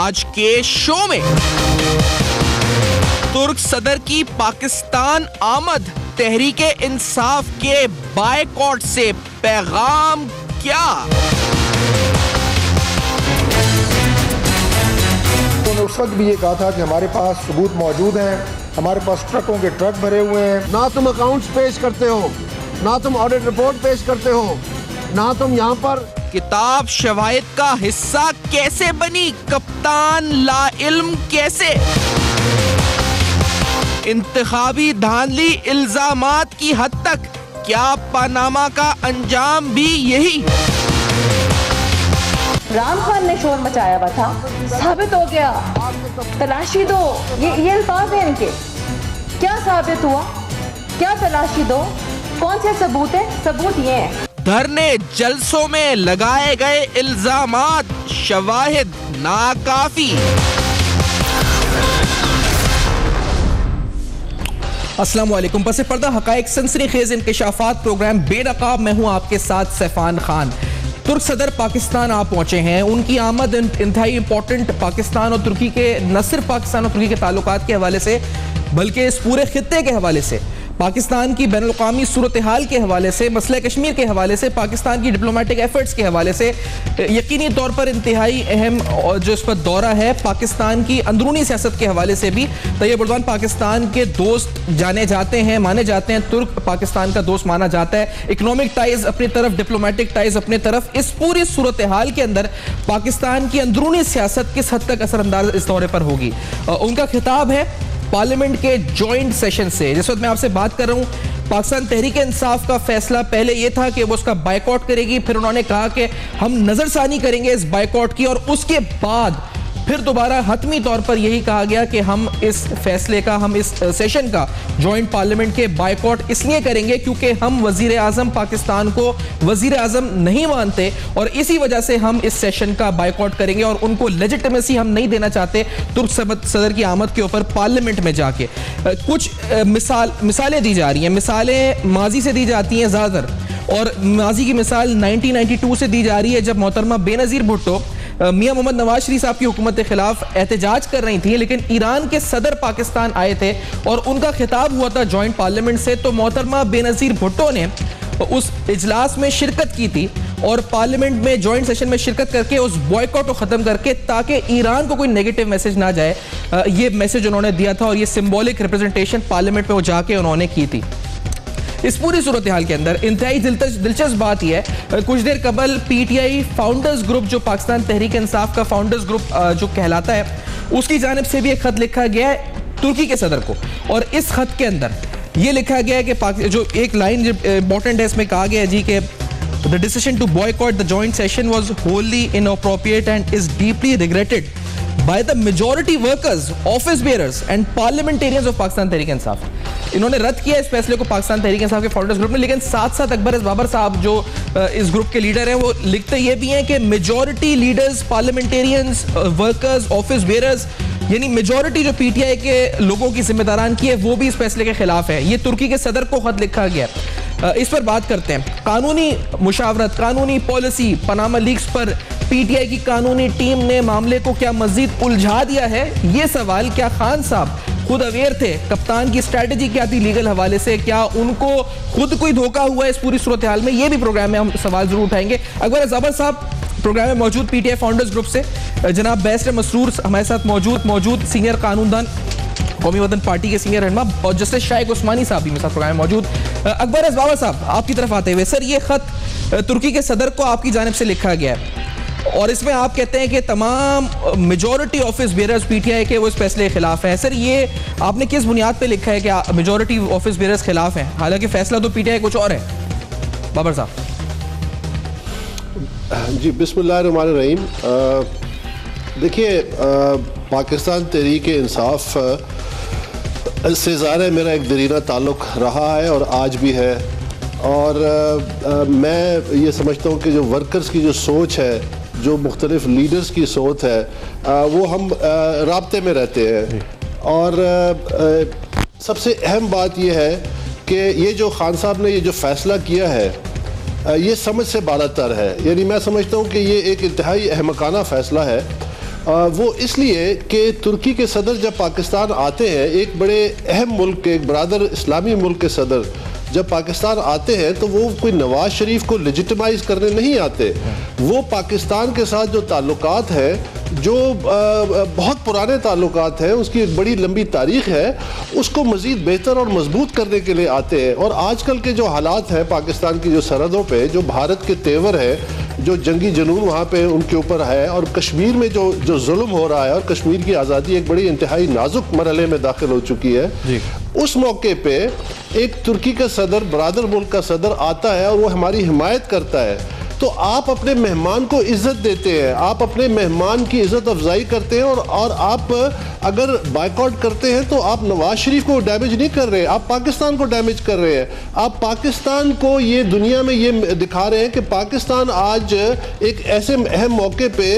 आज के शो में तुर्क सदर की पाकिस्तान आमद, तहरीके इंसाफ के बायकॉट से पैगाम क्या? उन्होंने उस वक्त भी ये कहा था कि हमारे पास सबूत मौजूद हैं, हमारे पास ट्रकों के ट्रक भरे हुए हैं। ना तुम अकाउंट्स पेश करते हो, ना तुम ऑडिट रिपोर्ट पेश करते हो, ना तुम यहाँ पर। किताब शवाहिद का हिस्सा कैसे बनी? कप्तान ला इल्म कैसे? इंतखाबी धांधली इल्जामात की हद तक, क्या पनामा का अंजाम भी यही? इमरान खान ने शोर मचाया हुआ था, साबित हो गया, तलाशी दो, ये अल्फाज हैं इनके। क्या साबित हुआ? क्या तलाशी दो? कौन से सबूत है? सबूत ये हैं। धरने जलसों में लगाए गए इल्जामात, शवाहिद नाकाफी। अस्सलाम वालेकुम। पसे पर्दा हकाइक सनसनीखेज इंकशाफात प्रोग्राम बेनकाब में हूँ आपके साथ सैफान खान। तुर्क सदर पाकिस्तान आ पहुंचे हैं। उनकी आमद इंतहाई इंपॉर्टेंट पाकिस्तान और तुर्की के, न सिर्फ पाकिस्तान और तुर्की के ताल्लुकात के हवाले से बल्कि इस पूरे खित्ते के हवाले से, पाकिस्तान की बैनुल-अक़वामी सूरत हाल के हवाले से, मसले कश्मीर के हवाले से, पाकिस्तान की डिप्लोमेटिक एफर्ट्स के हवाले से यकीनी तौर पर इंतहाई अहम जो इस पर दौरा है। पाकिस्तान की अंदरूनी सियासत के हवाले से भी तैयब उर्दवान पाकिस्तान के दोस्त जाने जाते हैं, माने जाते हैं। तुर्क पाकिस्तान का दोस्त माना जाता है। इकोनॉमिक टाइज अपनी तरफ, डिप्लोमेटिक टाइज अपनी तरफ। इस पूरी सूरत हाल के अंदर पाकिस्तान की अंदरूनी सियासत किस हद तक असरअंदाज इस दौरे पर होगी? उनका खिताब है पार्लियामेंट के जॉइंट सेशन से। जिस वक्त मैं आपसे बात कर रहा हूं, पाकिस्तान तहरीक इंसाफ का फैसला पहले यह था कि वो उसका बायकॉट करेगी, फिर उन्होंने कहा कि हम नजरसानी करेंगे इस बायकॉट की, और उसके बाद फिर दोबारा हतमी तौर पर यही कहा गया कि हम इस फैसले का, हम इस सेशन का जॉइंट पार्लियामेंट के बायकॉट इसलिए करेंगे क्योंकि हम वजीर आजम पाकिस्तान को वजीर आजम नहीं मानते, और इसी वजह से हम इस सेशन का बायकॉट करेंगे और उनको लेजिटिमेसी हम नहीं देना चाहते तुर्क सदर की आमद के ऊपर पार्लियामेंट में जाके। कुछ मिसालें दी जा रही हैं। मिसालें माजी से दी जाती हैं ज़्यादातर, और माजी की मिसाल 1992 से दी जा रही है जब मोहतरमा बेनज़ीर भुट्टो मियां मोहम्मद नवाज शरीफ साहब की हुकूमत के खिलाफ एहतजाज कर रही थी, लेकिन ईरान के सदर पाकिस्तान आए थे और उनका खिताब हुआ था जॉइंट पार्लियामेंट से। तो मोहतरमा बेनज़ीर भुट्टो ने उस इजलास में शिरकत की थी और पार्लियामेंट में जॉइंट सेशन में शिरकत करके उस बॉयकॉट को ख़त्म करके, ताकि ईरान को कोई नेगेटिव मैसेज ना जाए, ये मैसेज उन्होंने दिया था और ये सिंबॉलिक रिप्रेजेंटेशन पार्लियामेंट में वो जाके उन्होंने की थी। इस पूरी सूरत हाल के अंदर इंतहाई दिलचस्प बात यह है, कुछ देर कबल पीटीआई फाउंडर्स ग्रुप, जो पाकिस्तान तहरीक इंसाफ का फाउंडर्स ग्रुप जो कहलाता है, उसकी जानिब से भी एक खत लिखा गया है तुर्की के सदर को, और इस खत के अंदर यह लिखा गया है कि जो एक लाइन इंपॉर्टेंट है, इसमें कहा गया है जी कि the decision to boycott the joint session was wholly inappropriate and is deeply regretted by the majority workers, office bearers and parliamentarians of Pakistan Tehreek Insaf. इन्होंने रद्द किया इस फैसले को पाकिस्तान तहरीक इंसाफ के फाउंडर्स ग्रुप ने, लेकिन साथ साथ अकबर बाबर साहब जो इस ग्रुप के लीडर हैं, वो लिखते ये भी हैं कि majority leaders, parliamentarians, workers, office bearers, यानी मेजॉरिटी जो पीटीआई के लोगों की जिम्मेदारान की है, वो भी इस फैसले के खिलाफ है। ये तुर्की के सदर को खत लिखा गया। इस पर बात करते हैं। कानूनी मुशावरत, कानूनी पॉलिसी, पनामा लीक्स पर पीटीआई की कानूनी टीम ने मामले को क्या मजीद उलझा दिया है? ये सवाल, क्या खान साहब खुद अवेयर थे? कप्तान की स्ट्रैटेजी क्या थी लीगल हवाले से? क्या उनको खुद कोई धोखा हुआ है इस पूरी सूरत हाल में? ये भी प्रोग्राम में हम सवाल जरूर उठाएंगे। अकबर ज़बर साहब प्रोग्राम में मौजूद, पीटीआई फाउंडर्स ग्रुप से जनाब बैरिस्टर मसरूर हमारे साथ मौजूद सीनियर कानूनदान, कौमी वतन पार्टी के सीनियर रहनुमा, और जस्टिस शाइक उस्मानी साहब भी मेरे साथ प्रोग्राम में मौजूद। अकबर बाबर साहब, आपकी तरफ आते हुए, सर ये खत तुर्की के सदर को आपकी जानिब से लिखा गया है और इसमें आप कहते हैं कि तमाम मेजॉरिटी ऑफिस बेयरर्स पीटीआई के वो इस फैसले के खिलाफ हैं। सर ये आपने किस बुनियाद पे लिखा है कि मेजॉरिटी ऑफिस बेयरर्स खिलाफ हैं, हालांकि फैसला तो पीटीआई कुछ और है? बाबर साहब जी, बिस्मिल्लाहिर्रहमानिर्रहीम। देखिए, पाकिस्तान तहरीक इंसाफ से ज़ाहिर मेरा एक दरीना ताल्लुक़ रहा है और आज भी है, और मैं ये समझता हूँ कि जो वर्कर्स की जो सोच है, जो मुख्तलिफ लीडर्स की सोच है, वो हम राब्ते में रहते हैं। और सबसे अहम बात यह है कि ये जो खान साहब ने ये जो फ़ैसला किया है, ये समझ से बालातर है। यानी मैं समझता हूँ कि ये एक इंतहाई अहमकाना फ़ैसला है वो इसलिए कि तुर्की के सदर जब पाकिस्तान आते हैं, एक बड़े अहम मुल्क के, एक बरादर इस्लामी मुल्क के सदर जब पाकिस्तान आते हैं तो वो कोई नवाज शरीफ को लेजिटिमाइज करने नहीं आते। वो पाकिस्तान के साथ जो ताल्लुकात है, जो बहुत पुराने ताल्लुकात हैं, उसकी एक बड़ी लंबी तारीख है, उसको मज़ीद बेहतर और मजबूत करने के लिए आते हैं। और आजकल के जो हालात हैं पाकिस्तान की जो सरहदों पे, जो भारत के तेवर है, जो जंगी जुनून वहाँ पे उनके ऊपर है, और कश्मीर में जो जुल्म हो रहा है, और कश्मीर की आज़ादी एक बड़ी इंतहाई नाजुक मरहले में दाखिल हो चुकी है जी। उस मौके पे एक तुर्की का सदर, बरादर मुल्क का सदर आता है और वो हमारी हिमायत करता है। तो आप अपने मेहमान को इज्जत देते हैं, आप अपने मेहमान की इज्जत अफजाई करते हैं, और आप अगर बायकॉट करते हैं तो आप नवाज शरीफ को डैमेज नहीं कर रहे, आप पाकिस्तान को डैमेज कर रहे हैं। आप पाकिस्तान को ये दुनिया में ये दिखा रहे हैं कि पाकिस्तान आज एक ऐसे अहम मौके पे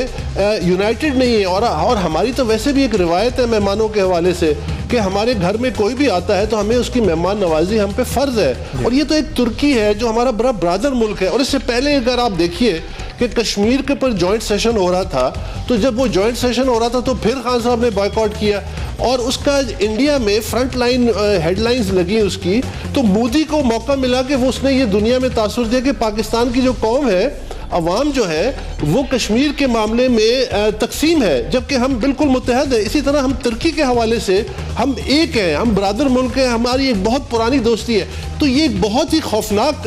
यूनाइटेड नहीं है। और हमारी तो वैसे भी एक रिवायत है मेहमानों के हवाले से कि हमारे घर में कोई भी आता है तो हमें उसकी मेहमान नवाजी हम पे फ़र्ज़ है। और ये तो एक तुर्की है जो हमारा बड़ा ब्रादर मुल्क है। और इससे पहले अगर आप देखिए कि कश्मीर के ऊपर जॉइंट सेशन हो रहा था, तो जब वो जॉइंट सेशन हो रहा था तो फिर खान साहब ने बॉयकॉट किया, और उसका इंडिया में फ्रंट लाइन हेडलाइंस लगी उसकी। तो मोदी को मौका मिला कि वो उसने ये दुनिया में तासुर दिया कि पाकिस्तान की जो कौम है, अवाम जो है, वो कश्मीर के मामले में तकसीम है, जबकि हम बिल्कुल मुत्तहद है। इसी तरह हम तुर्की के हवाले से हम एक हैं, हम ब्रादर मुल्क हैं, हमारी एक बहुत पुरानी दोस्ती है। तो ये एक बहुत ही खौफनाक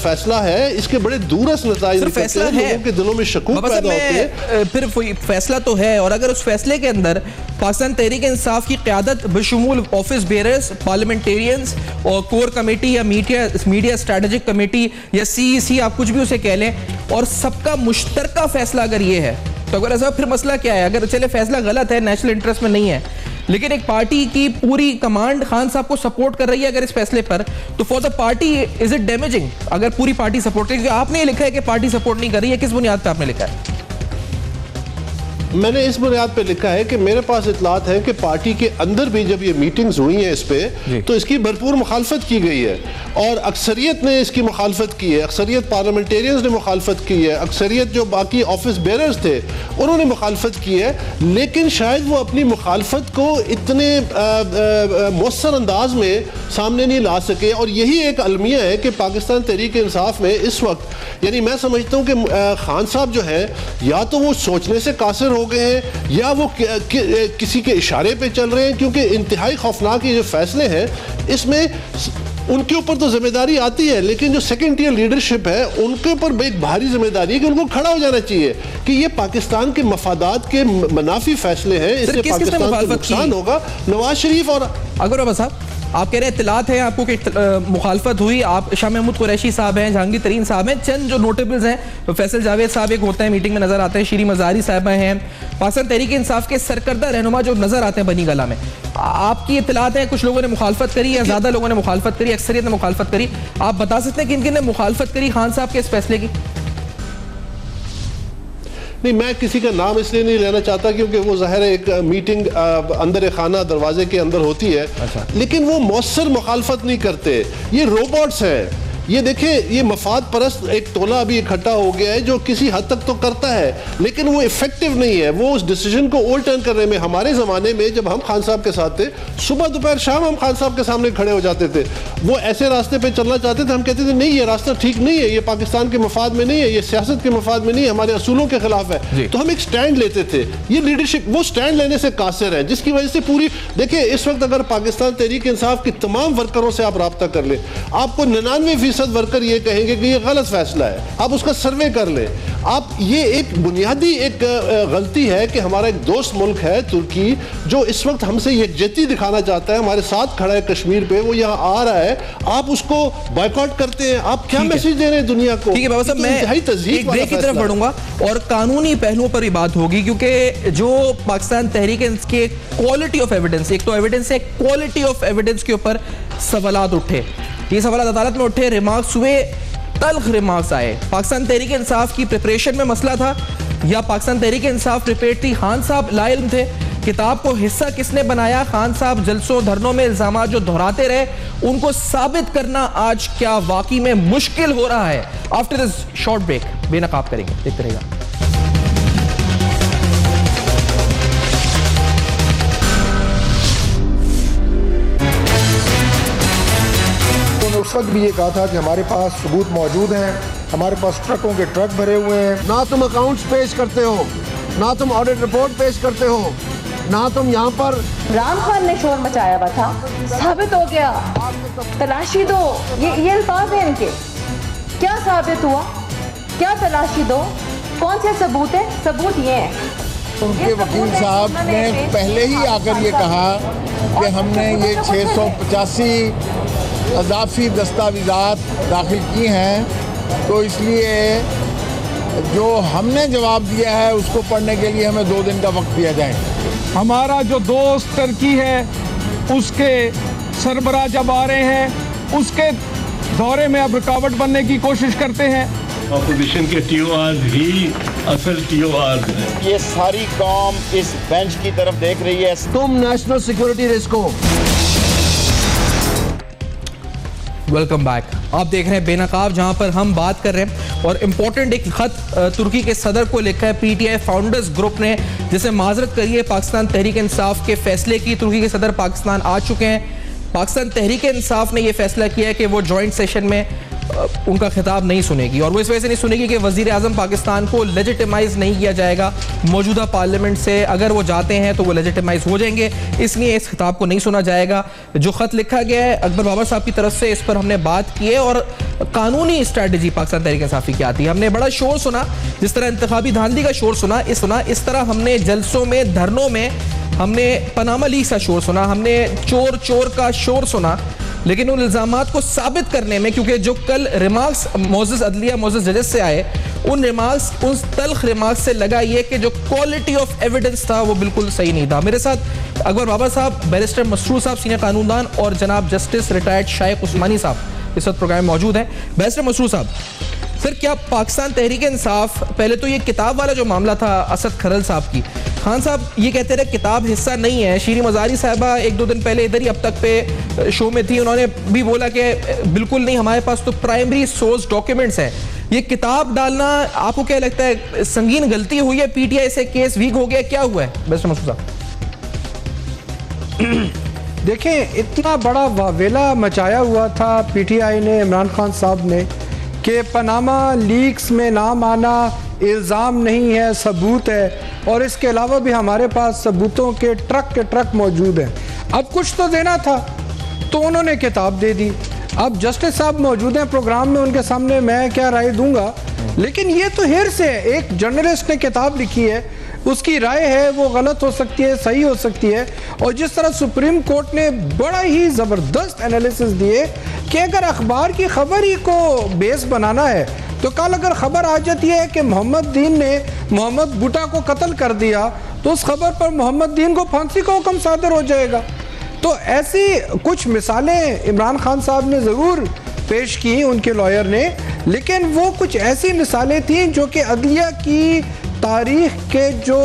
फैसला है, इसके बड़े दूरस नतीजे फैसला है, लोगों के दिलों में शकूक पैदा होते हैं। फिर फैसला तो है, और अगर उस फैसले के अंदर पाकिस्तान तहरीक इंसाफ की क़यादत बशमूल ऑफिस बेयरर्स, पार्लियामेंटेरियंस और कोर कमेटी या मीडिया स्ट्रेटेजिक कमेटी या CEC, आप कुछ भी उसे कह लें, और सबका मुश्तरका फैसला अगर ये है, तो अगर ऐसा फिर मसला क्या है? अगर चले फैसला गलत है, नेशनल इंटरेस्ट में नहीं है, लेकिन एक पार्टी की पूरी कमांड खान साहब को सपोर्ट कर रही है अगर इस फैसले पर, तो for the party is it damaging? अगर पूरी पार्टी सपोर्ट करेगी, आपने लिखा है कि पार्टी सपोर्ट नहीं कर रही है, किस बुनियाद पर आपने लिखा है? मैंने इस बुनियाद पे लिखा है कि मेरे पास इतलात है कि पार्टी के अंदर भी जब ये मीटिंग्स हुई हैं इस पे, तो इसकी भरपूर मुखालफत की गई है, और अक्सरियत ने इसकी मुखालफत की है, अक्सरियत पार्लियामेंटेरियंस ने मुखा की है, अक्सरियत जो बाकी ऑफिस बेयरर्स थे उन्होंने मुखालफत की है। लेकिन शायद वो अपनी मुखालफत को इतने मौसर अंदाज में सामने नहीं ला सके, और यही एक अलमिया है कि पाकिस्तान तहरीक इंसाफ में इस वक्त, यानी मैं समझता हूँ कि खान साहब जो है, या तो वो सोचने से कासिर हो गए हैं, या वो किसी के इशारे पे चल रहे हैं, क्योंकि इंतहाई खौफनाक ये जो फैसले हैं, इसमें उनके ऊपर तो जिम्मेदारी आती है, लेकिन जो सेकंड टियर लीडरशिप है उनके ऊपर एक भारी जिम्मेदारी है कि उनको खड़ा हो जाना चाहिए कि ये पाकिस्तान के मफादात के मनाफी फैसले हैं, इससे पाकिस्तान को नुकसान होगा। नवाज शरीफ और अगर साहब आप कह रहे हैं इत्तलात है आपको कि मुखालफत हुई, आप शाह महमूद कुरैशी साहब हैं, जहांगीर तरीन साहब हैं, चंद जो नोटेबल्स हैं, तो फैसल जावेद साहब एक होते हैं मीटिंग में नजर आते हैं, शीरी मज़ारी साहब हैं, पाकिस्तान तहरीक इंसाफ के सरकर्दा रहनुमा जो नजर आते हैं बनी गला में। आपकी इत्तलात है कुछ लोगों ने मुखालफत करी या ज्यादा लोगों ने मुखालफत करी, अक्सरियत ने मुखालफत करी, आप बता सकते हैं किन किन ने मुखालफत करी खान साहब के इस फैसले की? नहीं, मैं किसी का नाम इसलिए नहीं लेना चाहता क्योंकि वो ज़ाहिर है एक मीटिंग अंदर खाना दरवाजे के अंदर होती है। अच्छा। लेकिन वो मौसर मुखालफत नहीं करते, ये रोबोट्स हैं। ये देखिए, ये मफाद परस्त एक टोला अभी इकट्ठा हो गया है जो किसी हद तक तो करता है, लेकिन वो इफेक्टिव नहीं है, वो उस डिसीजन को ओवरटर्न करने में। हमारे ज़माने में जब हम खान साहब के साथ थे, सुबह दोपहर शाम हम खान साहब के सामने खड़े हो जाते थे, वो ऐसे रास्ते पे चलना चाहते थे, हम कहते थे नहीं ये रास्ता ठीक नहीं है, ये पाकिस्तान के मफाद में नहीं है, ये सियासत के मफाद में नहीं है, हमारे असूलों के खिलाफ है, तो हम एक स्टैंड लेते थे। ये लीडरशिप वो स्टैंड लेने से कासिर है, जिसकी वजह से पूरी देखिए इस वक्त अगर पाकिस्तान तहरीक इंसाफ की तमाम वर्करों से आप रब्ता कर ले, आपको 99% वर्कर ये कहेंगे कि ये गलत फैसला है, आप उसका सर्वे कर लें। आप ये एक बुनियादी एक गलती है कि हमारा एक दोस्त मुल्क है तुर्की, जो इस वक्त हमसे यकजहती दिखाना चाहता है, हमारे साथ खड़ा है कश्मीर पे, वो यहाँ आ रहा है, आप उसको बॉयकॉट करते हैं, आप क्या मैसेज दे रहे हैं दुनिया को? ठीक है बाबा साहब, मैं एक ब्रेक की तरफ बढ़ूंगा और कानूनी पहलुओं पर भी बात होगी, क्योंकि जो पाकिस्तान तहरीक के क्वालिटी ऑफ एविडेंस, एक तो एविडेंस है, क्वालिटी ऑफ एविडेंस के ऊपर सवालात उठे, ये सवाल अदालत में उठे, रिमार्क्स हुए, तल्ख रिमार्क्स आए। पाकिस्तान तहरीक इंसाफ की प्रिपरेशन में मसला था या पाकिस्तान तहरीक इंसाफ प्रिपेयर थी? खान साहब लाइल्म थे, किताब को हिस्सा किसने बनाया? खान साहब जलसों धरनों में इल्जामात जो दोहराते रहे, उनको साबित करना आज क्या वाकई में मुश्किल हो रहा है? आफ्टर दिस शॉर्ट ब्रेक बेनकाब करेंगे, देखते रहिएगा। वक्त भी ये कहा था कि हमारे पास सबूत मौजूद हैं, हमारे पास ट्रकों के ट्रक भरे हुए हैं। ना तुम अकाउंट्स पेश करते हो, ना तुम ऑडिट रिपोर्ट पेश करते हो, ना तुम यहाँ पर। इमरान खान ने शोर मचाया हुआ था, साबित हो गया, तलाशी दो, ये अल्फाज हैं इनके। क्या साबित हुआ? क्या तलाशी दो? कौन से सबूत है? सबूत ये हैं। उनके वकील साहब ने पहले ही आकर ये कहा कि हमने ये 685 अजाफी दस्तावेज़ात दाखिल की हैं, तो इसलिए जो हमने जवाब दिया है उसको पढ़ने के लिए हमें 2 दिन का वक्त दिया जाए। हमारा जो दोस्त टर्की है उसके सरबराह जब आ रहे हैं, उसके दौरे में अब रुकावट बनने की कोशिश करते हैं। ऑपोजिशन के टीओआर ही असल टीओआर है। ये सारी कौम इस बेंच की तरफ देख रही है। तुम नेशनल सिक्योरिटी रिस्क हो। Welcome back. आप देख रहे हैं बेनकाब, जहां पर हम बात कर रहे हैं और इम्पोर्टेंट एक खत तुर्की के सदर को लिखा है पीटीआई फाउंडर्स ग्रुप ने, जिसे माजरत करी है पाकिस्तान तहरीक इंसाफ के फैसले की। तुर्की के सदर पाकिस्तान आ चुके हैं। पाकिस्तान तहरीक इंसाफ ने यह फैसला किया है कि वो जॉइंट सेशन में उनका खिताब नहीं सुनेगी, और वो इस वजह से नहीं सुनेगी कि वजीर आजम पाकिस्तान को लेजिटिमाइज नहीं किया जाएगा मौजूदा पार्लियामेंट से। अगर वो जाते हैं तो वो लेजिटिमाइज हो जाएंगे, इसलिए इस खिताब को नहीं सुना जाएगा। जो खत लिखा गया है अकबर बाबर साहब की तरफ से, इस पर हमने बात की है और कानूनी स्ट्रैटेजी पाकिस्तान तहरीक इंसाफी की आती है। हमने बड़ा शोर सुना, जिस तरह इंतखाबी धांधली का शोर सुना, इस तरह हमने जलसों में, धरनों में हमने पनामा लीक का शोर सुना, हमने चोर चोर का शोर सुना। लेकिन उन इल्ज़ामात को साबित करने में, क्योंकि जो कल रिमार्क्स मोअज़्ज़ज़ अदलिया मोअज़्ज़ज़ जजेस से आए, उन रिमार्क्स, उन तल्ख रिमार्क्स से लगा ये कि जो क्वालिटी ऑफ एविडेंस था वो बिल्कुल सही नहीं था। मेरे साथ अकबर बाबर साहब, बैरिस्टर मसरूर साहब सीनियर कानूनदान, और जनाब जस्टिस रिटायर्ड शाइख उस्मानी साहब इस वक्त प्रोग्राम में मौजूद हैं। बैरिस्टर मसरूर साहब, सर क्या पाकिस्तान तहरीक इंसाफ, पहले तो ये किताब वाला जो मामला था असद खरल साहब की, खान साहब ये कहते रहे किताब हिस्सा नहीं है। शीरी मजारी साहबा 1-2 दिन पहले इधर ही अब तक पे शो में थी, उन्होंने भी बोला कि बिल्कुल नहीं, हमारे पास तो प्राइमरी सोर्स डॉक्यूमेंट्स हैं। ये किताब डालना आपको क्या लगता है संगीन गलती हुई है? पीटीआई से केस वीक हो गया, क्या हुआ है? बैरिस्टर मसरूर साहब देखें, इतना बड़ा वावेला मचाया हुआ था पीटीआई ने, इमरान खान साहब ने, कि पनामा लीक्स में नाम आना इल्ज़ाम नहीं है, सबूत है, और इसके अलावा भी हमारे पास सबूतों के ट्रक मौजूद हैं। अब कुछ तो देना था तो उन्होंने किताब दे दी। अब जस्टिस साहब मौजूद हैं प्रोग्राम में, उनके सामने मैं क्या राय दूंगा, लेकिन ये तो हिर्स है। एक जर्नलिस्ट ने किताब लिखी है, उसकी राय है, वो गलत हो सकती है, सही हो सकती है। और जिस तरह सुप्रीम कोर्ट ने बड़ा ही ज़बरदस्त एनालिसिस दिए कि अगर अखबार की खबर ही को बेस बनाना है तो कल अगर खबर आ जाती है कि मोहम्मद दीन ने मोहम्मद बूटा को कत्ल कर दिया, तो उस खबर पर मोहम्मद दीन को फांसी का हुक्म सादर हो जाएगा। तो ऐसी कुछ मिसालें इमरान खान साहब ने ज़रूर पेश की, उनके लॉयर ने, लेकिन वो कुछ ऐसी मिसालें थीं जो कि अदलिया की तारीख के जो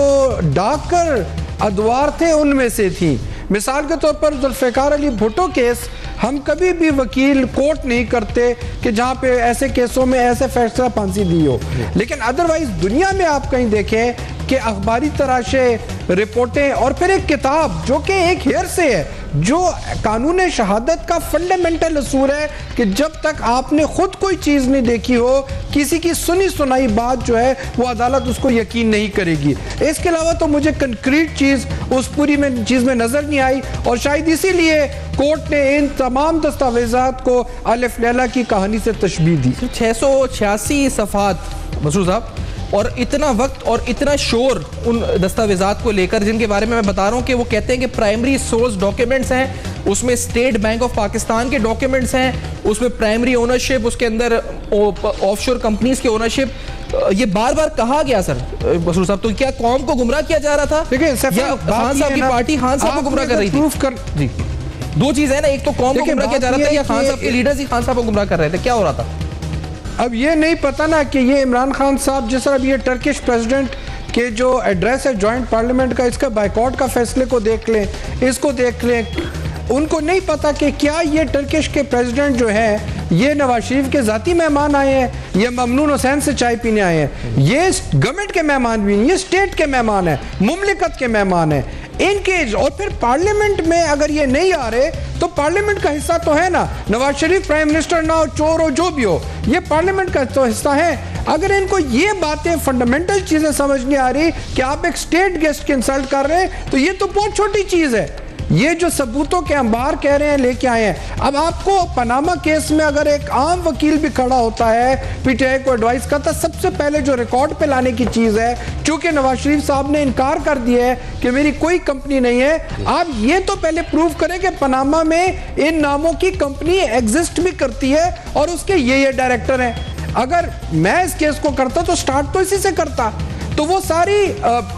डाकर अदवार थे उनमें से थी। मिसाल के तौर पर जुल्फ़िकार अली भुट्टो केस, हम कभी भी वकील कोर्ट नहीं करते कि जहाँ पे ऐसे केसों में ऐसे फैसला फांसी दी हो, लेकिन अदरवाइज दुनिया में आप कहीं देखें कि अखबारी तराशे, रिपोर्टें और फिर एक किताब जो कि एक हेयर से है, जो कानून शहादत का फंडामेंटल असूल है कि जब तक आपने खुद कोई चीज़ नहीं देखी हो, किसी की सुनी सुनाई बात जो है वो अदालत उसको यकीन नहीं करेगी। इसके अलावा तो मुझे कंक्रीट चीज़ उस पूरी में चीज़ में नज़र नहीं आई, और शायद इसीलिए कोर्ट ने इन तमाम दस्तावेज़ात को अलिफ लैला की कहानी से तशबीह दी। 686 सफ़ात मसरूर साहब, और इतना वक्त और इतना शोर उन दस्तावेज़ात को लेकर, जिनके बारे में मैं बता रहा हूँ कि वो कहते हैं कि प्राइमरी सोर्स डॉक्यूमेंट्स हैं, उसमें स्टेट बैंक ऑफ पाकिस्तान के डॉक्यूमेंट्स हैं, उसमें प्राइमरी ओनरशिप, उसके अंदर ऑफशोर कंपनीज की ओनरशिप, ये बार बार कहा गया। सर मसरूर साहब, तो क्या कौम को गुमराह किया जा रहा था? देखिए, खान साहब की पार्टी खान साहब को गुमराह कर रही थी। जी, दो चीज़ है ना, एक तो कौम को गुमराह किया जा रहा था, या खान साहब के लीडर्स ही खान साहब को गुमराह कर रहे थे, क्या हो रहा था? अब ये नहीं पता ना कि ये इमरान खान साहब, जिस तरह ये टर्किश प्रेसिडेंट के जो एड्रेस है जॉइंट पार्लियामेंट का, इसका बाइकआउट का फैसले को देख लें, इसको देख लें, उनको नहीं पता कि क्या ये टर्किश के प्रेसिडेंट जो हैं ये नवाज शरीफ के ज़ाती मेहमान आए हैं या ममनून हुसैन से चाय पीने आए हैं। ये गवर्नमेंट के मेहमान भी नहीं, ये स्टेट के मेहमान हैं, मुमलिकत के मेहमान हैं। इनकेज। और फिर पार्लियामेंट में अगर ये नहीं आ रहे तो पार्लियामेंट का हिस्सा तो है ना, नवाज शरीफ प्राइम मिनिस्टर ना हो, चोर हो, जो भी हो, ये पार्लियामेंट का तो हिस्सा है। अगर इनको ये बातें फंडामेंटल चीजें समझ नहीं आ रही कि आप एक स्टेट गेस्ट की इंसल्ट कर रहे हैं, तो ये तो बहुत छोटी चीज है। ये जो सबूतों के अंबार कह रहे हैं लेके आए हैं। अब आपको पनामा केस में अगर एक आम वकील भी खड़ा होता है, पीटीआई को एडवाइस करता, सबसे पहले जो रिकॉर्ड पे लाने की चीज है, क्योंकि नवाज शरीफ साहब ने इनकार कर दिया है कि मेरी कोई कंपनी नहीं है, आप ये तो पहले प्रूव करें कि पनामा में इन नामों की कंपनी एग्जिस्ट भी करती है और उसके ये डायरेक्टर हैं। अगर मैं इस केस को करता तो स्टार्ट तो इसी से करता। तो वो सारी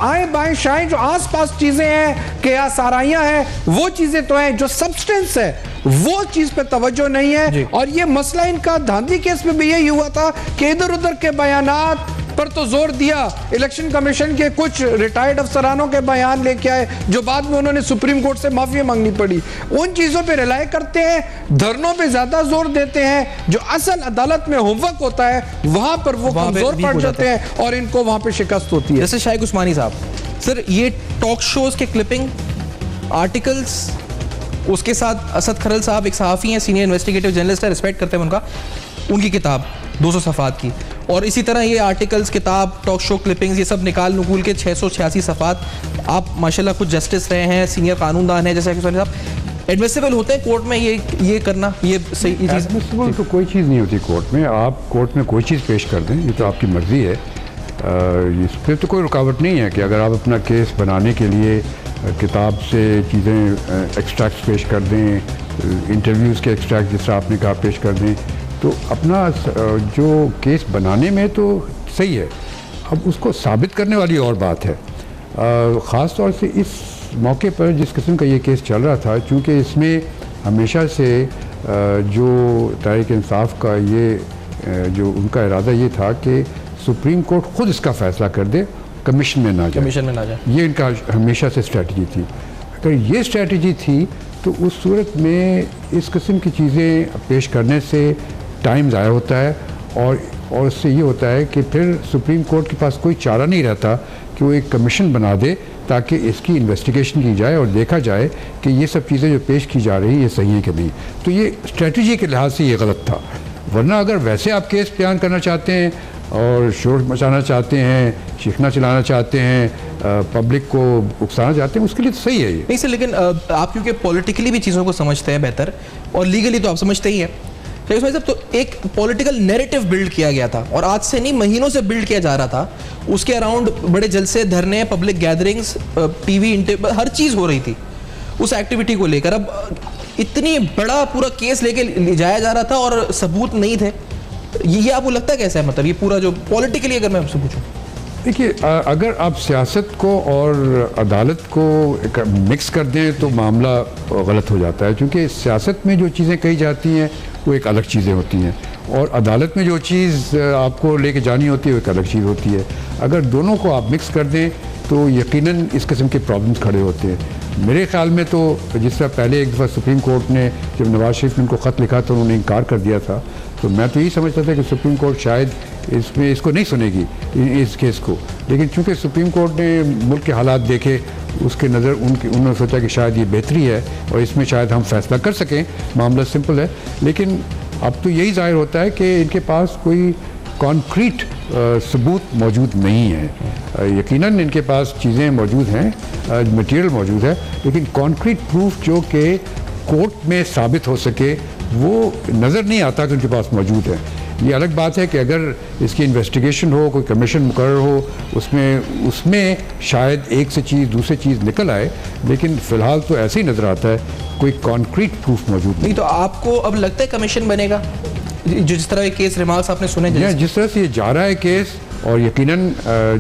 आए बाएं शाएं जो आसपास चीजें हैं, क्या साराइयां हैं, वो चीजें तो हैं, जो सब्सटेंस है वो चीज पे तवज्जो नहीं है। और ये मसला इनका धांधली केस में भी यही हुआ था कि इधर उधर के बयानात पर तो जोर दिया, इलेक्शन कमीशन के कुछ रिटायर्ड अफसरानों के बयान लेके आए जो बाद में उन्होंने सुप्रीम कोर्ट से माफी मांगनी पड़ी। उन चीजों पे रिलाय करते हैं, धरनों पे ज्यादा जोर देते हैं, जो असल अदालत में होमवर्क होता है वहां पर वो कमजोर पड़ जाते हैं और इनको वहां पे शिकस्त होती है। जैसे शाइक उस्मानी साहब, सर ये टॉक शोज के क्लिपिंग, आर्टिकल्स, उसके साथ असद खरल साहब एक सहाफ़ी हैं, सीनियर इन्वेस्टिगेटिव जर्नलिस्ट है, रिस्पेक्ट करते हैं उनका, उनकी किताब 200 सफ़ात की, और इसी तरह ये आर्टिकल्स, किताब, टॉक शो क्लिपिंग्स, ये सब निकाल नुकूल के 686 सफ़ात। आप माशाल्लाह खुद जस्टिस रहे हैं, सीनियर कानूनदान हैं, जैसे कि साहब एडमिसिबल होते हैं कोर्ट में ये करना, ये सही चीज़? एडमिसिबल तो कोई चीज़ नहीं होती कोर्ट में। आप कोर्ट में कोई चीज़ पेश कर दें, ये तो आपकी मर्ज़ी है, इस पर तो कोई रुकावट नहीं है कि अगर आप अपना केस बनाने के लिए किताब से चीज़ें एक्सट्रैक्ट पेश कर दें, इंटरव्यूज़ के एक्सट्रैक्ट जिस तरह आपने कहा पेश कर दें, तो अपना जो केस बनाने में तो सही है। अब उसको साबित करने वाली और बात है, ख़ास तौर से इस मौके पर जिस किस्म का ये केस चल रहा था, चूँकि इसमें हमेशा से जो तहरीक इंसाफ का ये जो उनका इरादा ये था कि सुप्रीम कोर्ट ख़ुद इसका फ़ैसला कर दे, कमीशन में ना जाए, ये इनका हमेशा से स्ट्रेटजी थी। अगर ये स्ट्रेटजी थी तो उस सूरत में इस किस्म की चीज़ें पेश करने से टाइम ज़ाया होता है और उससे ये होता है कि फिर सुप्रीम कोर्ट के पास कोई चारा नहीं रहता कि वो एक कमीशन बना दे ताकि इसकी इन्वेस्टिगेशन की जाए और देखा जाए कि ये सब चीज़ें जो पेश की जा रही हैं ये सही है कि नहीं। तो ये स्ट्रेटजी के लिहाज से ये गलत था। वरना अगर वैसे आप केस बयान करना चाहते हैं और शोर मचाना चाहते हैं, चीखना चिल्लाना चाहते हैं, पब्लिक को उकसाना चाहते हैं, उसके लिए तो सही है ये। नहीं सर, लेकिन आप क्योंकि पॉलिटिकली भी चीज़ों को समझते हैं बेहतर और लीगली तो आप समझते ही हैं, तो एक पॉलिटिकल नैरेटिव बिल्ड किया गया था और आज से नहीं महीनों से बिल्ड किया जा रहा था। उसके अराउंड बड़े जलसे, धरने, पब्लिक गैदरिंग्स, टीवी इंटरव्यू, हर चीज़ हो रही थी उस एक्टिविटी को लेकर। अब इतनी बड़ा पूरा केस लेके ले जाया जा रहा था और सबूत नहीं थे, ये आपको लगता है कैसा है? मतलब ये पूरा जो पॉलिटिकली अगर मैं आपसे पूछूं, देखिए अगर आप सियासत को और अदालत को मिक्स कर दें तो मामला गलत हो जाता है, क्योंकि सियासत में जो चीज़ें कही जाती हैं वो एक अलग चीज़ें होती हैं और अदालत में जो चीज़ आपको लेके जानी होती है वो एक अलग चीज़ होती है। अगर दोनों को आप मिक्स कर दें तो यकीनन इस किस्म के प्रॉब्लम्स खड़े होते हैं। मेरे ख्याल में तो जिस तरह पहले एक दफ़ा सुप्रीम कोर्ट ने जब नवाज शरीफ ने उनको ख़त लिखा तो उन्होंने इनकार कर दिया था, तो मैं तो यही समझता था कि सुप्रीम कोर्ट शायद इसमें इसको नहीं सुनेगी इस केस को, लेकिन चूंकि सुप्रीम कोर्ट ने मुल्क के हालात देखे, उसके नज़र उन्होंने सोचा कि शायद ये बेहतरी है और इसमें शायद हम फैसला कर सकें, मामला सिंपल है। लेकिन अब तो यही ज़ाहिर होता है कि इनके पास कोई कॉन्क्रीट सबूत मौजूद नहीं है। यकीनन इनके पास चीज़ें मौजूद हैं, मटेरियल मौजूद है, लेकिन कॉन्क्रीट प्रूफ जो कि कोर्ट में साबित हो सके वो नज़र नहीं आता कि उनके पास मौजूद है। ये अलग बात है कि अगर इसकी इन्वेस्टिगेशन हो, कोई कमीशन मुकर्रर हो, उसमें शायद एक से चीज़ दूसरी चीज़ निकल आए, लेकिन फ़िलहाल तो ऐसे ही नज़र आता है, कोई कॉन्क्रीट प्रूफ मौजूद नहीं। तो आपको अब लगता है कमीशन बनेगा जिस तरह के केस रिमार्क्स आपने सुने? जिस तरह से ये जा रहा है केस, और यकीनन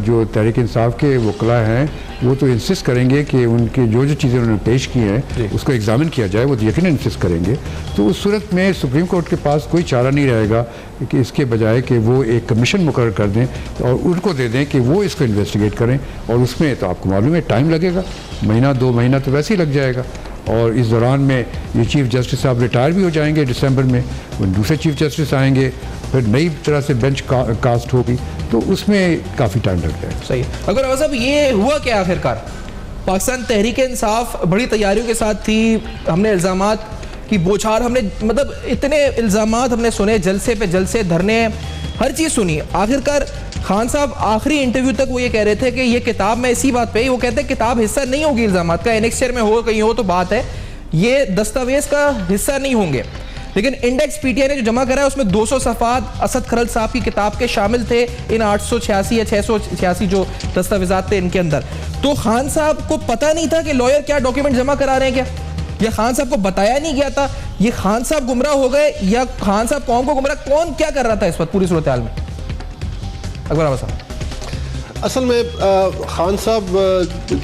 जो तहरीक इंसाफ के वकला हैं वो तो इंसिस्ट करेंगे कि उनकी जो चीज़ें उन्होंने पेश की हैं उसको एग्जामिन किया जाए, वो तो यकीनन इंसिस्ट करेंगे। तो उस सूरत में सुप्रीम कोर्ट के पास कोई चारा नहीं रहेगा कि इसके बजाय कि वो एक कमीशन मुकर्रर कर दें और उनको दे दें कि वो इसको इन्वेस्टिगेट करें, और उसमें तो आपको मालूम है टाइम लगेगा, महीना 2 महीना तो वैसे ही लग जाएगा। और इस दौरान में ये चीफ जस्टिस साहब रिटायर भी हो जाएंगे दिसंबर में, दूसरे चीफ जस्टिस आएंगे, फिर नई तरह से बेंच कास्ट होगी, तो उसमें काफ़ी टाइम लग जाएगा। सही है। अगर साहब ये हुआ क्या आखिरकार, पाकिस्तान तहरीक इंसाफ बड़ी तैयारियों के साथ थी, हमने इल्ज़ामात की बौछार, हमने मतलब इतने इल्ज़ामात हमने सुने, जलसे पे जलसे, धरने, हर चीज़ सुनी। आखिरकार खान साहब आखिरी इंटरव्यू तक वो ये कह रहे थे कि ये किताब में इसी बात पे, वो कहते हैं किताब हिस्सा नहीं होगी इल्ज़ामात का, एनेक्सचर में हो कहीं हो तो बात है, ये दस्तावेज का हिस्सा नहीं होंगे। लेकिन इंडेक्स पीटीआई ने जो जमा करा है उसमें 200 सफ़ात असद खरल साहब की किताब के शामिल थे, इन 886 या 686 जो दस्तावेजात थे इनके अंदर। तो खान साहब को पता नहीं था कि लॉयर क्या डॉक्यूमेंट जमा करा रहे हैं क्या, या खान साहब को बताया नहीं गया था, ये खान साहब गुमराह हो गए या खान साहब कौम को गुमराह, कौन क्या कर रहा था इस वक्त पूरी सूरत हाल में? अकबर आबा साहब। असल में खान साहब,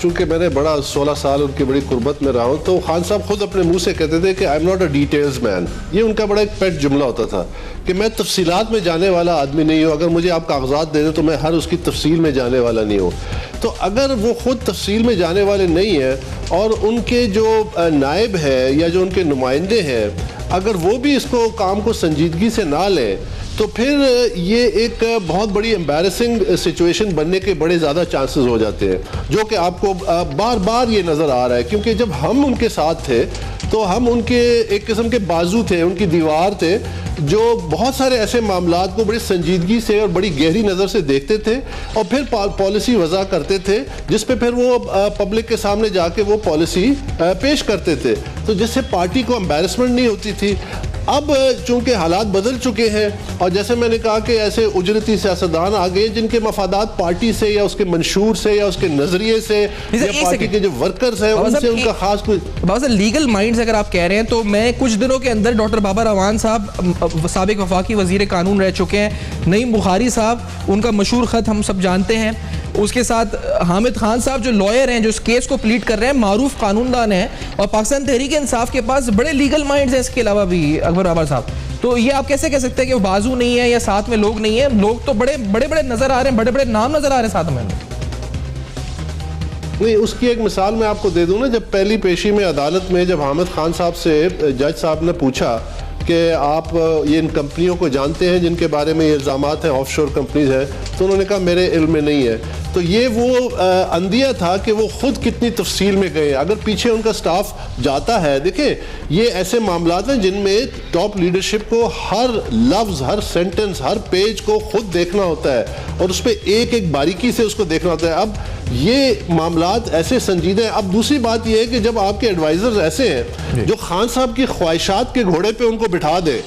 चूँकि मैंने बड़ा 16 साल उनकी बड़ी कुर्बत में रहा हूँ, तो खान साहब खुद अपने मुंह से कहते थे कि I am not a details man. ये उनका बड़ा एक पेट जुमला होता था कि मैं तफसीलात में जाने वाला आदमी नहीं हूँ, अगर मुझे आप कागजात दे दें तो मैं हर उसकी तफसील में जाने वाला नहीं हूँ। तो अगर वो खुद तफसील में जाने वाले नहीं हैं और उनके जो नायब है या जो उनके नुमाइंदे हैं, अगर वो भी इसको काम को संजीदगी से ना लें, तो फिर ये एक बहुत बड़ी एम्बैरेसिंग सिचुएशन बनने के बड़े ज़्यादा चांसेस हो जाते हैं, जो कि आपको बार बार ये नज़र आ रहा है। क्योंकि जब हम उनके साथ थे तो हम उनके एक किस्म के बाजू थे, उनकी दीवार थे, जो बहुत सारे ऐसे मामलात को बड़ी संजीदगी से और बड़ी गहरी नज़र से देखते थे और फिर पॉलिसी वज़ा करते थे, जिस पे फिर वो पब्लिक के सामने जाके वो पॉलिसी पेश करते थे, तो जिससे पार्टी को एम्बैरेसमेंट नहीं होती थी। अब चूंकि हालात बदल चुके हैं और जैसे मैंने कहा कि ऐसे उजरती सियासतदान आ गए जिनके मफादात पार्टी से या उसके मंशूर से या उसके नजरिए से या पार्टी के जो वर्कर्स हैं उनसे उनका खास कोई लीगल माइंड्स अगर आप कह रहे हैं, तो मैं कुछ दिनों के अंदर डॉक्टर बाबर अवान साहब साबिक वफाकी वजीर कानून रह चुके हैं, नईम बुखारी साहब, उनका मशहूर ख़त हम सब जानते हैं, उसके साथ हामिद खान साहब जो लॉयर हैं, जो इस केस को प्लीड कर रहे हैं, मारूफ कानूनदान हैं, और पाकिस्तान तहरीक इंसाफ के पास बड़े लीगल माइंड्स हैं इसके अलावा भी अकबर आबर साहब। तो ये आप कैसे कह सकते हैं कि वो बाजू नहीं है या साथ में लोग नहीं है? लोग तो बड़े बड़े बड़े नजर आ रहे हैं, बड़े बड़े नाम नजर आ रहे हैं साथ में। नहीं, उसकी एक मिसाल मैं आपको दे दूं ना, जब पहली पेशी में अदालत में जब हामिद खान साहब से जज साहब ने पूछा कि आप ये इन कंपनियों को जानते हैं जिनके बारे में ये इल्ज़ामात हैं, ऑफशोर कंपनीज हैं, तो उन्होंने कहा मेरे इल्म में नहीं है। तो ये वो अंदिया था कि वो खुद कितनी तफसील में गए। अगर पीछे उनका स्टाफ जाता है, देखें ये ऐसे मामलात हैं जिनमें टॉप लीडरशिप को हर लफ्ज़, हर सेंटेंस, हर पेज को खुद देखना होता है और उस पर एक एक बारीकी से उसको देखना होता है। अब ये मामलात ऐसे संजीदे हैं। अब दूसरी बात यह है कि जब आपके एडवाइजर्स ऐसे हैं जो खान साहब की ख्वाहिशात के घोड़े पे उनको बिठा दे,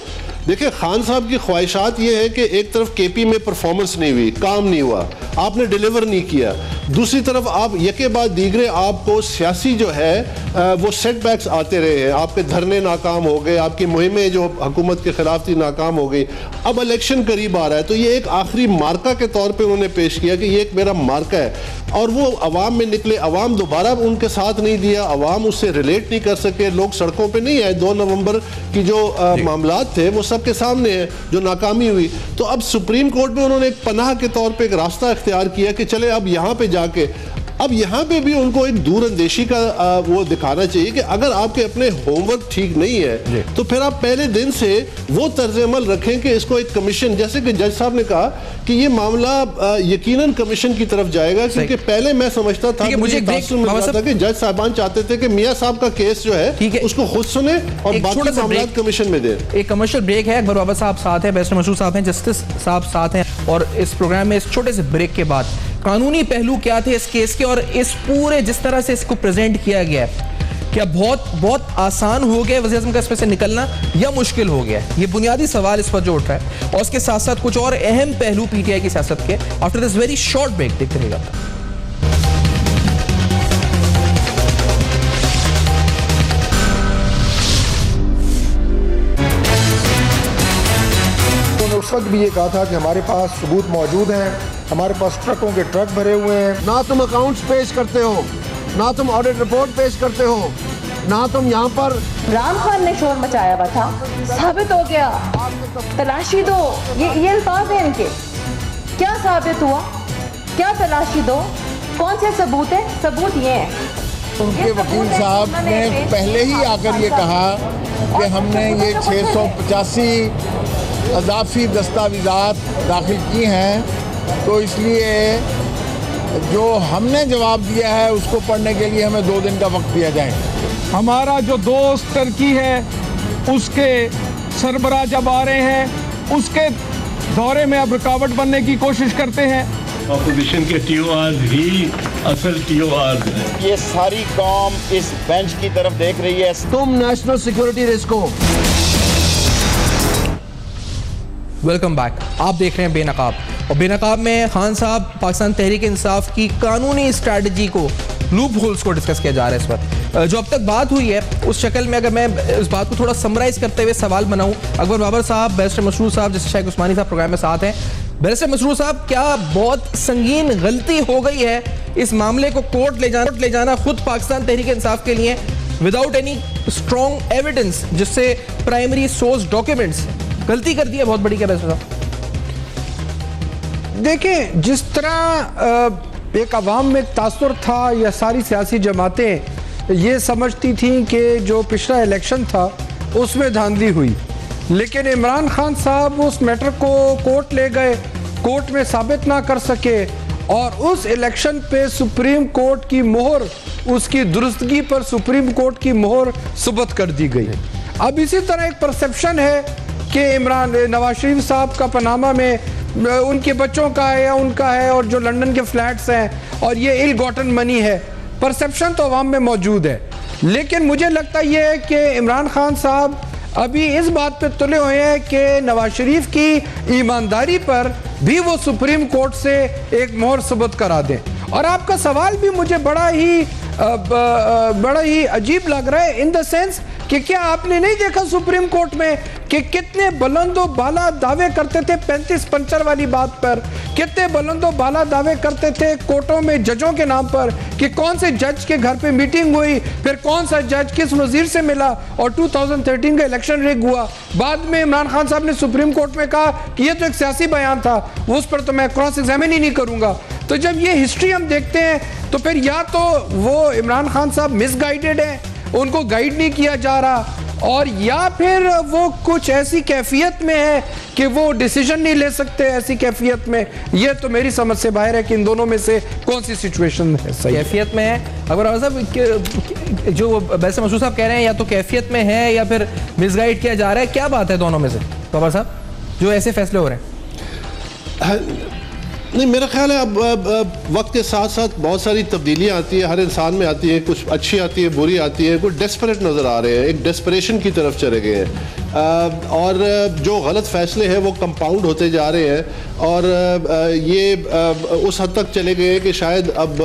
देखिए खान साहब की ख्वाहिशात ये है कि एक तरफ केपी में परफॉर्मेंस नहीं हुई, काम नहीं हुआ, आपने डिलीवर नहीं किया, दूसरी तरफ आप यके बाद दीगरे आपको सियासी जो है वो सेटबैक्स आते रहे हैं, आपके धरने नाकाम हो गए, आपकी मुहिमें जो हुकूमत के खिलाफ थी नाकाम हो गई, अब इलेक्शन करीब आ रहा है, तो ये एक आखिरी मार्का के तौर पे उन्होंने पेश किया कि ये एक मेरा मार्का है। और वो अवाम में निकले, अवाम दोबारा उनके साथ नहीं दिया, अवाम उससे रिलेट नहीं कर सके, लोग सड़कों पे नहीं आए। 2 नवंबर की जो मामलात थे वो सबके सामने है, जो नाकामी हुई। तो अब सुप्रीम कोर्ट में उन्होंने एक पनाह के तौर पे एक रास्ता इख्तियार किया कि चले अब यहाँ पे जाके, अब यहाँ पे भी उनको एक दूरअंदेशी का वो दिखाना चाहिए कि अगर आपके अपने होमवर्क ठीक नहीं है तो फिर आप पहले दिन से वो तर्ज अमल रखें कि इसको एक कमीशन, जैसे कि जज साहब ने कहा कि ये मामला यकीनन कमीशन की तरफ जाएगा, क्योंकि पहले मैं समझता था, मुझे था कि जज साहबान चाहते थे कि मियाँ साहब का केस जो है उसको खुद सुने और बाकी मामला कमीशन में दे। एक कमर्शियल ब्रेक है, अकबर बाबा साहब साथ हैं, बैरिस्टर मशहूर साहब हैं, जस्टिस साहब साथ हैं, और इस प्रोग्राम में इस छोटे से ब्रेक के बाद कानूनी पहलू क्या थे इस केस के और इस पूरे जिस तरह से इसको प्रेजेंट किया गया है, क्या बहुत आसान हो गया वज़ीर आज़म का इसमें से निकलना या मुश्किल हो गया? ये बुनियादी सवाल इस पर जो उठ रहा है, और इसके साथ साथ कुछ और अहम पहलू पीटीआई की सियासत के। After this very short break देखते रहिएगा। उस वक्त भी ये कहा था कि हमारे पास सबूत मौजूद हैं, हमारे पास ट्रकों के ट्रक भरे हुए हैं। ना तुम अकाउंट्स पेश करते हो, ना तुम ऑडिट रिपोर्ट पेश करते हो, ना तुम यहाँ पर। इमरान खान ने शोर मचाया हुआ था, साबित हो गया, तलाशी दो, ये अल्फाज हैं इनके। क्या साबित हुआ? क्या तलाशी दो? कौन से सबूत है? सबूत ये हैं। उनके वकील साहब ने पहले ही आकर ये कहा कि हमने ये 685 अजाफी दस्तावेजात दाखिल की हैं, तो इसलिए जो हमने जवाब दिया है उसको पढ़ने के लिए हमें 2 दिन का वक्त दिया जाए। हमारा जो दोस्त टर्की है उसके सरबराह जब आ रहे हैं उसके दौरे में अब रुकावट बनने की कोशिश करते हैं। ऑपोजिशन के TOR ही असल TOR है। ये सारी कौम इस बेंच की तरफ देख रही है। तुम नेशनल सिक्योरिटी रिस्क हो। Welcome back. आप देख रहे हैं बेनकाब, और बेनकाब में खान साहब पाकिस्तान तहरीक इंसाफ की कानूनी स्ट्रैटेजी को, लूप होल्स को डिस्कस किया जा रहा है इस वक्त। जो अब तक बात हुई है उस शक्ल में अगर मैं इस बात को थोड़ा समराइज करते हुए सवाल बनाऊं, अकबर बाबर साहब, बैरिस्टर मसरूर साहब, जैसे शेख उस्मानी साहब प्रोग्राम में साथ हैं। बैरिस्टर मसरूर साहब, क्या बहुत संगीन गलती हो गई है इस मामले को कोर्ट ले जाना खुद पाकिस्तान तहरीक इंसाफ के लिए विदाउट एनी स्ट्रॉन्ग एविडेंस, जिससे प्राइमरी सोर्स डॉक्यूमेंट्स, गलती कर दी है बहुत बड़ी क्या बैरिस्टर साहब? देखें, जिस तरह एक अवाम में तासुर था या सारी सियासी जमातें ये समझती थीं कि जो पिछला इलेक्शन था उसमें धांधली हुई, लेकिन इमरान खान साहब उस मैटर को कोर्ट ले गए, कोर्ट में साबित ना कर सके, और उस इलेक्शन पे सुप्रीम कोर्ट की मोहर, उसकी दुरुस्तगी पर सुप्रीम कोर्ट की मोहर सुबत कर दी गई। अब इसी तरह एक परसेप्शन है कि नवाज शरीफ साहब का पनामा में उनके बच्चों का है या उनका है, और जो लंदन के फ्लैट्स हैं, और ये इल गॉटन मनी है। परसेप्शन तो अवाम में मौजूद है, लेकिन मुझे लगता ये है कि इमरान खान साहब अभी इस बात पे तुले हुए हैं कि नवाज शरीफ की ईमानदारी पर भी वो सुप्रीम कोर्ट से एक मोहर सुबत करा दें। और आपका सवाल भी मुझे बड़ा ही अजीब लग रहा है, इन द सेंस कि क्या आपने नहीं देखा सुप्रीम कोर्ट में कि कितने बुलंदो बाला दावे करते थे 35 पंचर वाली बात पर, कितने बुलंदो बाला दावे करते थे कोर्टों में जजों के नाम पर कि कौन से जज के घर पे मीटिंग हुई, फिर कौन सा जज किस वजीर से मिला, और 2013 का इलेक्शन रिग हुआ। बाद में इमरान खान साहब ने सुप्रीम कोर्ट में कहा कि ये तो एक सियासी बयान था, उस पर तो मैं क्रॉस एग्जामिन ही नहीं करूंगा। तो जब ये हिस्ट्री हम देखते हैं तो फिर या तो वो इमरान खान साहब मिसगाइडेड है, उनको गाइड नहीं किया जा रहा, और या फिर वो कुछ ऐसी कैफियत में है कि वो डिसीजन नहीं ले सकते ऐसी कैफियत में। ये तो मेरी समझ से बाहर है कि इन दोनों में से कौन सी सिचुएशन है सही कैफियत में है। अगर साहब जो बैरिस्टर मसरूर साहब कह रहे हैं या तो कैफियत में है या फिर मिसगाइड किया जा रहा है, क्या बात है दोनों में से बाबर साहब जो ऐसे फैसले हो रहे हैं? नहीं, मेरा ख्याल है अब वक्त के साथ साथ बहुत सारी तब्दीलियाँ आती है, हर इंसान में आती है, कुछ अच्छी आती है, बुरी आती है, कुछ डेस्परेट नज़र आ रहे हैं, एक डेस्परेशन की तरफ चले गए हैं, और जो गलत फैसले हैं वो कंपाउंड होते जा रहे हैं, और ये उस हद तक चले गए हैं कि शायद अब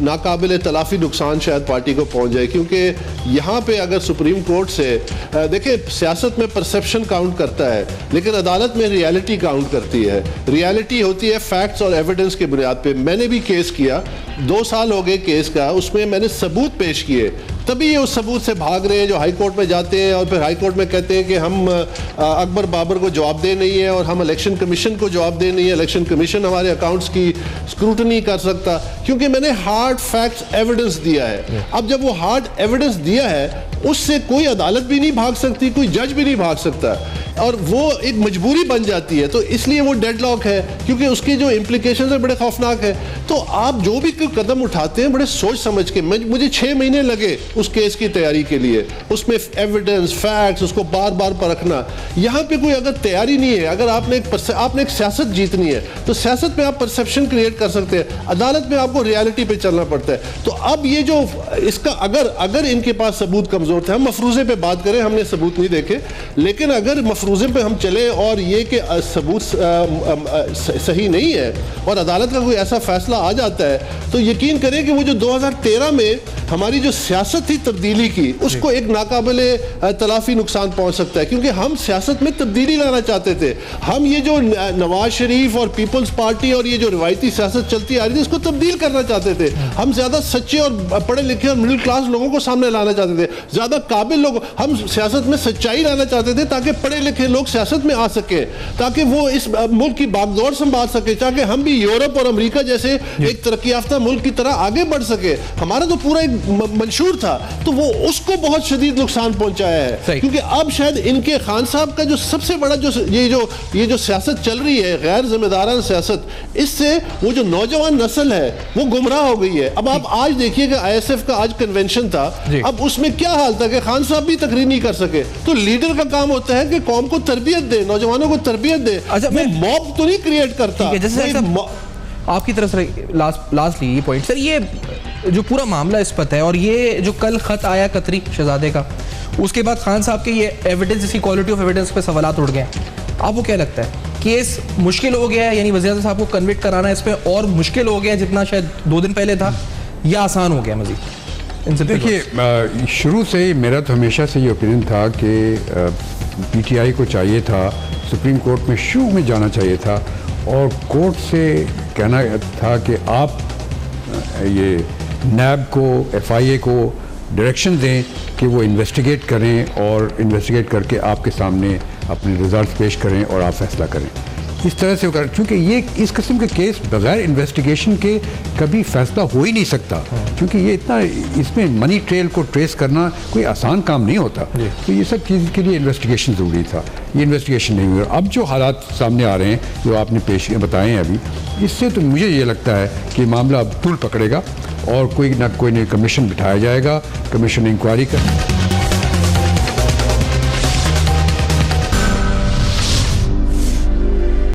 नाकाबिल तलाफ़ी नुकसान शायद पार्टी को पहुंच जाए। क्योंकि यहाँ पे अगर सुप्रीम कोर्ट से देखिए, सियासत में परसेप्शन काउंट करता है, लेकिन अदालत में रियलिटी काउंट करती है। रियलिटी होती है फैक्ट्स और एविडेंस के बुनियाद पे। मैंने भी केस किया, 2 साल हो गए केस का, उसमें मैंने सबूत पेश किए, तभी ये उस सबूत से भाग रहे हैं जो हाई कोर्ट में जाते हैं और फिर हाई कोर्ट में कहते हैं कि हम अकबर बाबर को जवाबदेह नहीं है और हम इलेक्शन कमीशन को जवाबदेह नहीं है, इलेक्शन कमीशन हमारे अकाउंट्स की स्क्रूटनी कर सकता, क्योंकि मैंने हार्ड फैक्ट्स एविडेंस दिया है। अब जब वो हार्ड एविडेंस दिया है, उससे कोई अदालत भी नहीं भाग सकती, कोई जज भी नहीं भाग सकता, और वो एक मजबूरी बन जाती है। तो इसलिए वो डेडलॉक है, क्योंकि उसके जो इम्प्लीकेशंस है बड़े खौफनाक है। तो आप जो भी कदम उठाते हैं बड़े सोच समझ के। मुझे 6 महीने लगे उस केस की तैयारी के लिए, उसमें एविडेंस फैक्ट्स उसको बार बार परखना। यहाँ पे कोई अगर तैयारी नहीं है, अगर आपने एक सियासत जीतनी है तो सियासत में आप परसेप्शन क्रिएट कर सकते हैं, अदालत में आपको रियलिटी पे चलना पड़ता है। तो अब ये जो इसका अगर इनके पास सबूत कमजोर थे, हम मफरूजे पे बात करें, हमने सबूत नहीं देखे, लेकिन अगर मफरूजे पे हम चले और ये कि सबूत सही नहीं है और अदालत का कोई ऐसा फैसला आ जाता है, तो यकीन करें कि वो जो 2013 में हमारी जो सियासत थी तब्दीली की, उसको एक नाकाबिले तलाफी नुकसान पहुंच सकता है। क्योंकि हम सियासत में तब्दीली लाना चाहते थे, हम ये जो नवाज शरीफ और पीपल्स पार्टी और ये जो रिवायती सियासत चलती आ रही थी, इसको तब्दील करना चाहते थे। हम ज्यादा सच्चे और पढ़े लिखे और मिडिल क्लास लोगों को सामने लाना चाहते थे, ज्यादा काबिल लोग, हम सियासत में सच्चाई लाना चाहते थे ताकि पढ़े लिखे लिखे लोग सियासत में आ सके, ताकि वो इस मुल्क की बागडोर संभाल सके, ताकि हम भी यूरोप और अमेरिका जैसे एक तरक्की याफ्ता मुल्क की तरह आगे बढ़ सके। हमारा तो पूरा एक मंशूर था, तो वो उसको बहुत शदीद नुकसान पहुंचाया है, क्योंकि अब शायद इनके खान साहब का जो सबसे बड़ा ये जो सियासत चल रही है, गैर जिम्मेदाराना सियासत, इससे वो जो नौजवान नस्ल है वो गुमराह हो गई है। अब आप आज देखिएगा ISF का आज कन्वेंशन था, अब उसमें क्या हाल था कि खान साहब भी तकरीर नहीं कर सके। तो लीडर का काम होता है कि कौम को तरबियत दे, नौजवानों को तरबियत दे, वो मॉब तो नहीं क्रिएट करता। जैसे आपकी तरफ से लास्टली ये पॉइंट सर, ये जो पूरा मामला इस पर है और ये जो कल खत आया कतरी शहजादे का, उसके बाद खान साहब के ये एविडेंस, इसकी क्वालिटी ऑफ एविडेंस पे सवालात उठ गए, आपको क्या लगता है केस मुश्किल हो गया है, यानी वज़ीर साहब को कन्विक्ट कराना इस पे और मुश्किल हो गया जितना शायद 2 दिन पहले था, या आसान हो गया मजीद? देखिए, शुरू से ही मेरा तो हमेशा से ये ओपिनियन था कि PTI को चाहिए था सुप्रीम कोर्ट में शुरू में जाना चाहिए था और कोर्ट से कहना था कि आप ये NAB को, FIA को डायरेक्शन दें कि वो इन्वेस्टिगेट करें और इन्वेस्टिगेट करके आपके सामने अपने रिजल्ट पेश करें और आप फैसला करें। इस तरह से कर, क्योंकि ये इस किस्म के केस बगैर इन्वेस्टिगेशन के कभी फैसला हो ही नहीं सकता, क्योंकि ये इतना, इसमें मनी ट्रेल को ट्रेस करना कोई आसान काम नहीं होता। तो ये सब चीज़ के लिए इन्वेस्टिगेशन ज़रूरी था, ये इन्वेस्टिगेशन नहीं हुआ। अब जो हालात सामने आ रहे हैं जो आपने पेश बताए हैं अभी, इससे तो मुझे ये लगता है कि मामला अब तूल पकड़ेगा और कोई ना कोई कमीशन बिठाया जाएगा, कमीशन इंक्वायरी कर